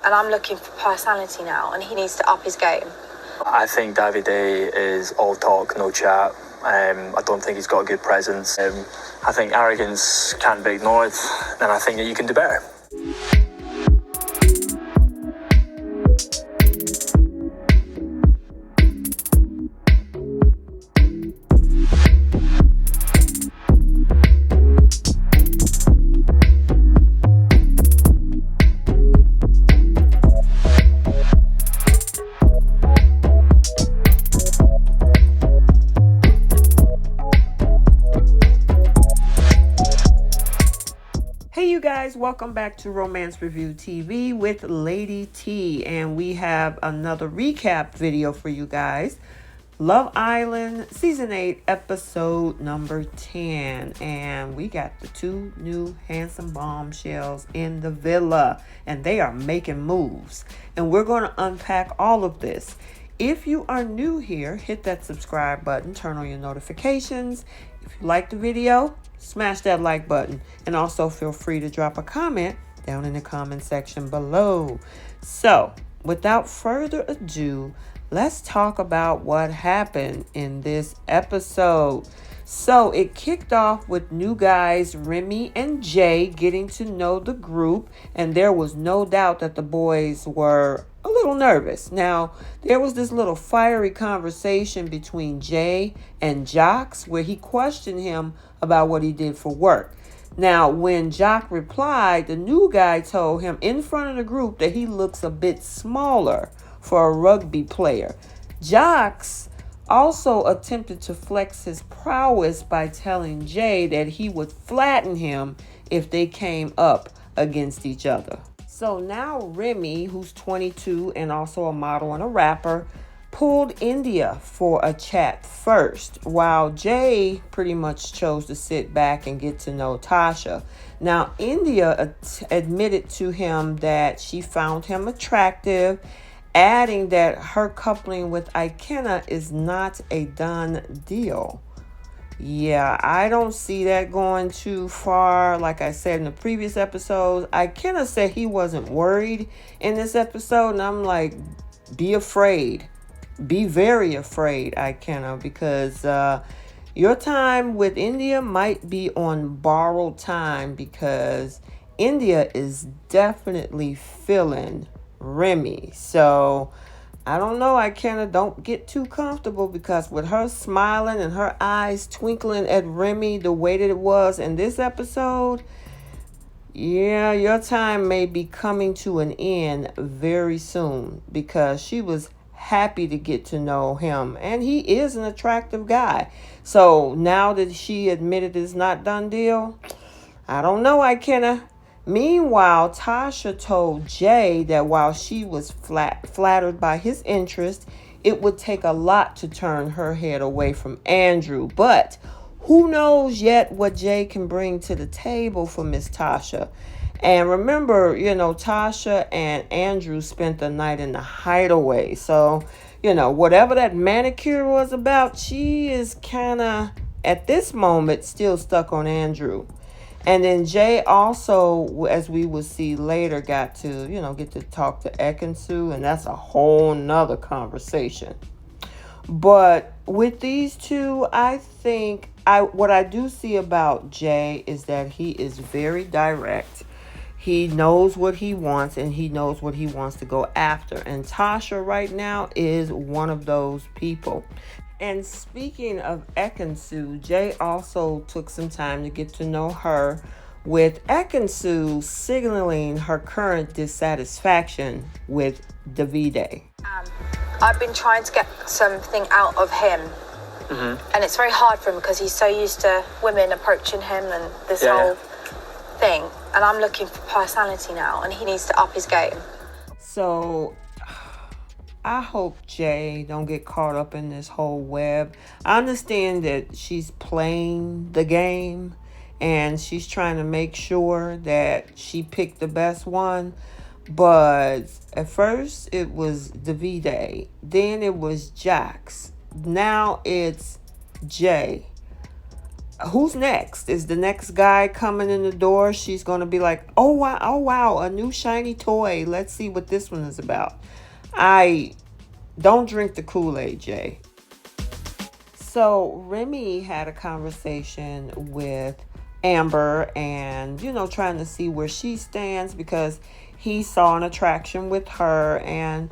and I'm looking for personality now, and he needs to up his game. I think Davide is all talk, no chat. I don't think he's got a good presence. I think arrogance can't be ignored, and I think that you can do better. Welcome back to Romance Review TV with Lady T, and we have another recap video for you guys. Love Island Season 8 episode number 10, and we got the two new handsome bombshells in the villa, and they are making moves, and we're going to unpack all of this. If you are new here, hit that subscribe button, turn on your notifications. If you like the video, smash that like button, and also feel free to drop a comment down in the comment section below. So, without further ado, let's talk about what happened in this episode. So, it kicked off with new guys Remi and Jay getting to know the group, and there was no doubt that the boys were a little nervous. Now, there was this little fiery conversation between Jay and Jocks where he questioned him about what he did for work. Now, when Jock replied, the new guy told him in front of the group that he looks a bit smaller for a rugby player. Jocks also attempted to flex his prowess by telling Jay that he would flatten him if they came up against each other. So now Remi, who's 22 and also a model and a rapper, pulled Indiyah for a chat first, while Jay pretty much chose to sit back and get to know Tasha. Now, Indiyah admitted to him that she found him attractive, adding that her coupling with Ekin-Su is not a done deal. Yeah, I don't see that going too far. Like I said in the previous episodes, Ekin-Su said he wasn't worried in this episode, and I'm like, be afraid. Be very afraid, Ekin-Su, because your time with Indiyah might be on borrowed time, because Indiyah is definitely feeling Remi. So I don't know, Ekin-Su, don't get too comfortable, because with her smiling and her eyes twinkling at Remi the way that it was in this episode, yeah, your time may be coming to an end very soon, because she was happy to get to know him, and he is an attractive guy. So now that she admitted it's not done deal, I don't know, Ekin-Su. Meanwhile, Tasha told Jay that while she was flattered by his interest, it would take a lot to turn her head away from Andrew. But who knows yet what Jay can bring to the table for Miss Tasha. And remember, Tasha and Andrew spent the night in the hideaway. So, whatever that manicure was about, she is kind of, at this moment, still stuck on Andrew. And then Jay also, as we will see later, got to, get to talk to Ekin-Su, and that's a whole nother conversation. But with these two, I think what I do see about Jay is that he is very direct. He knows what he wants, and he knows what he wants to go after. And Tasha right now is one of those people. And speaking of Ekin-Su, Jay also took some time to get to know her, with Ekin-Su signaling her current dissatisfaction with Davide. I've been trying to get something out of him, and it's very hard for him because he's so used to women approaching him and this whole thing. And I'm looking for personality now, and he needs to up his game. So I hope Jay don't get caught up in this whole web. I understand that she's playing the game and she's trying to make sure that she picked the best one. But at first it was Davide, then it was Jax, now it's Jay. who's next? Is the next guy coming in the door? She's going to be like, oh wow, a new shiny toy. Let's see what this one is about. I don't drink the Kool-Aid, Jay. So Remi had a conversation with Amber and, trying to see where she stands because he saw an attraction with her. And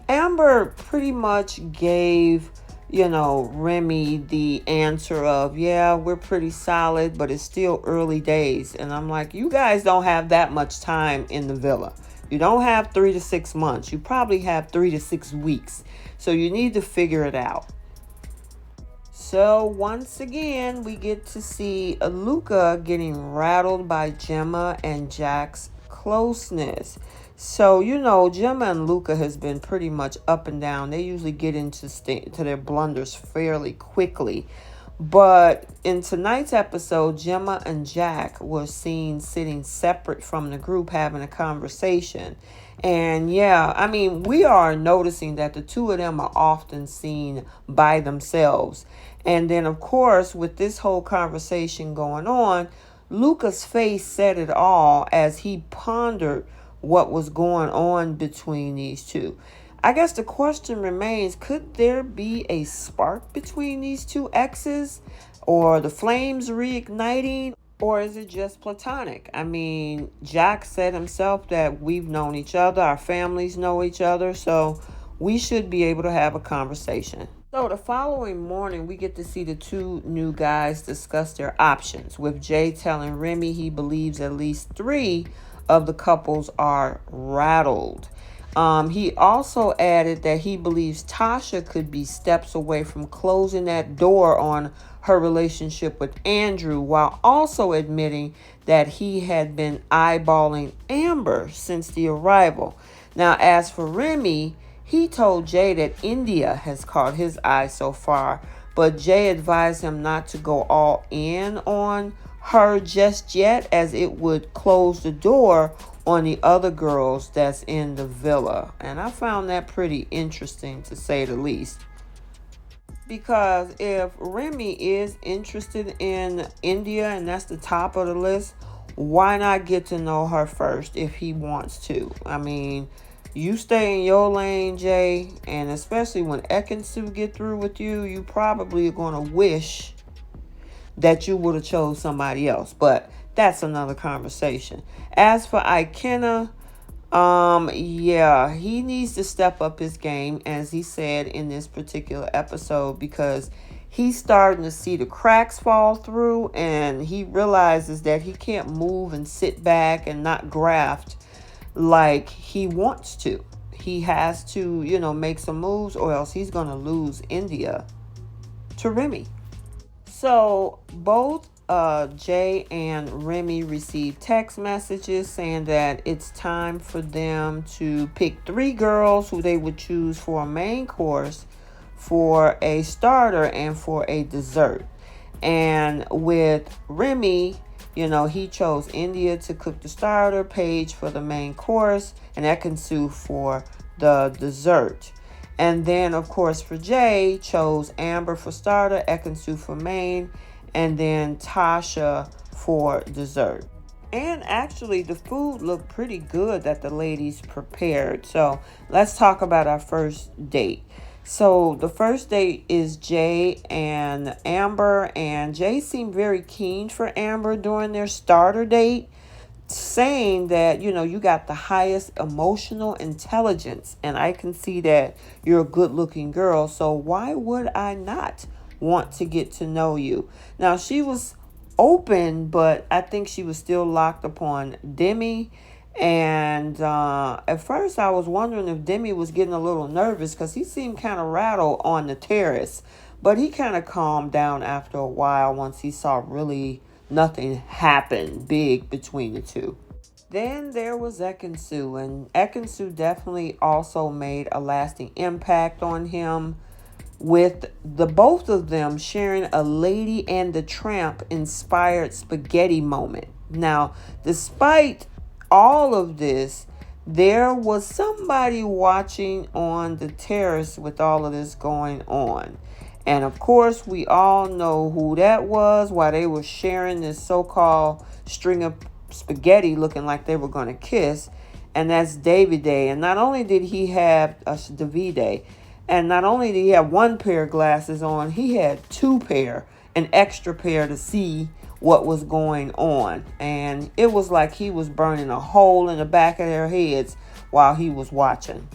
Amber pretty much gave, Remi the answer of, yeah, we're pretty solid, but it's still early days. And I'm like, you guys don't have that much time in the villa. You don't have 3 to 6 months. You probably have 3 to 6 weeks. So you need to figure it out. So once again, we get to see Luca getting rattled by Gemma and Jack's closeness. So, Gemma and Luca has been pretty much up and down. They usually get into their blunders fairly quickly. But in tonight's episode, Gemma and Jack were seen sitting separate from the group having a conversation. And we are noticing that the two of them are often seen by themselves. And then, of course, with this whole conversation going on, Luca's face said it all as he pondered what was going on between these two. I guess the question remains, could there be a spark between these two exes? Or the flames reigniting? Or is it just platonic? Jack said himself that we've known each other, our families know each other, so we should be able to have a conversation. So the following morning, we get to see the two new guys discuss their options, with Jay telling Remi he believes at least 3 of the couples are rattled. He also added that he believes Tasha could be steps away from closing that door on her relationship with Andrew, while also admitting that he had been eyeballing Amber since the arrival. Now, as for Remi, he told Jay that Indiyah has caught his eye so far, but Jay advised him not to go all in on her just yet, as it would close the door on the other girls that's in the villa. And I found that pretty interesting, to say the least. Because if Remi is interested in Indiyah and that's the top of the list, why not get to know her first if he wants to? You stay in your lane, Jay, and especially when Ekin-Su get through with you, you probably are going to wish that you would have chose somebody else. But that's another conversation. As for Ikenna, he needs to step up his game, as he said in this particular episode, because he's starting to see the cracks fall through, and he realizes that he can't move and sit back and not graft like he wants to. He has to, make some moves, or else he's going to lose Indiyah to Remi. So both Jay and Remi received text messages saying that it's time for them to pick 3 girls who they would choose for a main course, for a starter, and for a dessert. And with Remi, he chose Indiyah to cook the starter, Paige for the main course, and Ekin-Su for the dessert. And then, of course, for Jay, chose Amber for starter, Ekin-Su for main, and then Tasha for dessert. And actually, the food looked pretty good that the ladies prepared. So let's talk about our first date. So the first date is Jay and Amber, and Jay seemed very keen for Amber during their starter date, saying that, you got the highest emotional intelligence, and I can see that you're a good looking girl, so why would I not want to get to know you? Now, she was open, but I think she was still locked upon Demi. And at first I was wondering if Demi was getting a little nervous, because he seemed kind of rattled on the terrace, but he kind of calmed down after a while once he saw really nothing happen big between the two. Then there was Ekin-Su, and Ekin-Su definitely also made a lasting impact on him, with the both of them sharing a Lady and the Tramp inspired spaghetti moment. Now, despite all of this, there was somebody watching on the terrace with all of this going on. And of course, we all know who that was while they were sharing this so-called string of spaghetti looking like they were going to kiss. And that's Davide. And not only did he have Davide, and not only did he have one pair of glasses on, he had two pair, an extra pair to see what was going on. And it was like he was burning a hole in the back of their heads while he was watching.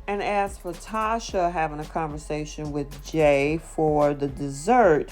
And as for Tasha having a conversation with Jay for the dessert,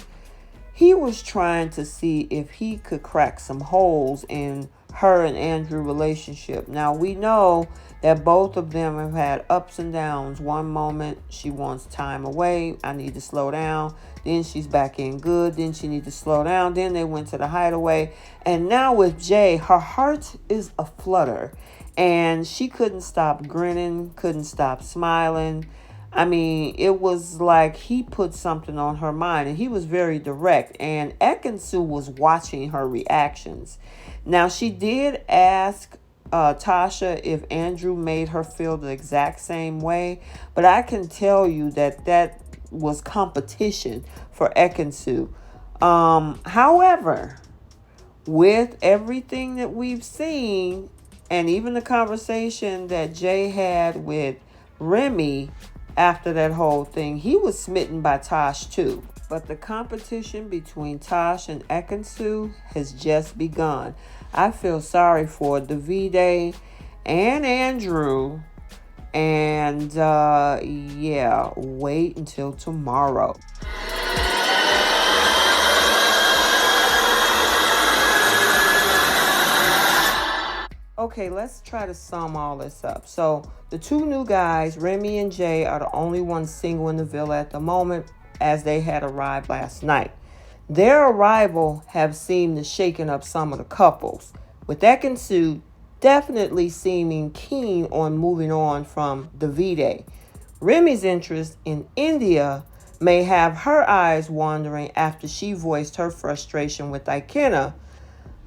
he was trying to see if he could crack some holes in her and Andrew relationship. Now we know that both of them have had ups and downs. One moment she wants time away, I need to slow down. Then she's back in good, then she needs to slow down. Then they went to the hideaway. And now with Jay, her heart is aflutter. And she couldn't stop grinning, couldn't stop smiling. I mean, it was like he put something on her mind, and he was very direct. And Ekin-Su was watching her reactions. Now, she did ask Tasha if Andrew made her feel the exact same way, but I can tell you that that was competition for Ekin-Su. However, with everything that we've seen, and even the conversation that Jay had with Remi after that whole thing, he was smitten by Tosh too. But the competition between Tosh and Ekin-Su has just begun. I feel sorry for Davide and Andrew. And yeah, wait until tomorrow. Okay, let's try to sum all this up. So the two new guys, Remi and Jay, are the only ones single in the villa at the moment, as they had arrived last night. Their arrival have seemed to shaken up some of the couples, with Ekin-Su definitely seeming keen on moving on from Davide. Remi's interest in Indiyah may have her eyes wandering after she voiced her frustration with Ekin-Su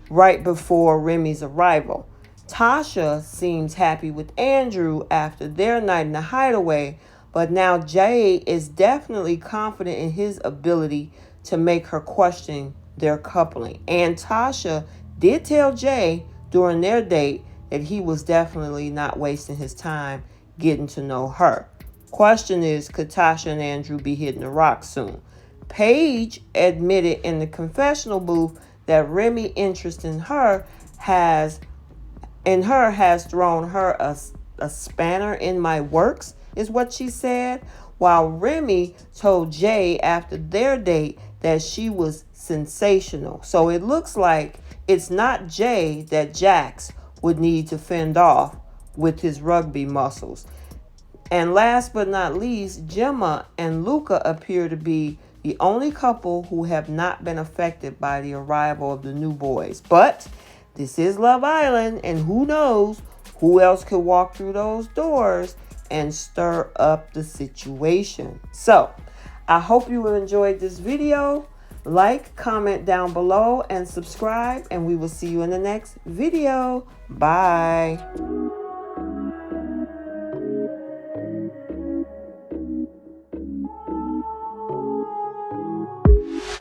right before Remi's arrival. Tasha seems happy with Andrew after their night in the hideaway, but now Jay is definitely confident in his ability to make her question their coupling. And Tasha did tell Jay during their date that he was definitely not wasting his time getting to know her. Question is, could Tasha and Andrew be hitting the rock soon? Paige admitted in the confessional booth that Remi's interest in her has thrown her a spanner in my works, is what she said, while Remi told Jay after their date that she was sensational. So it looks like it's not Jay that Jax would need to fend off with his rugby muscles. And last but not least, Gemma and Luca appear to be the only couple who have not been affected by the arrival of the new boys. But this is Love Island, and who knows who else could walk through those doors and stir up the situation. So, I hope you enjoyed this video. Like, comment down below, and subscribe, and we will see you in the next video. Bye.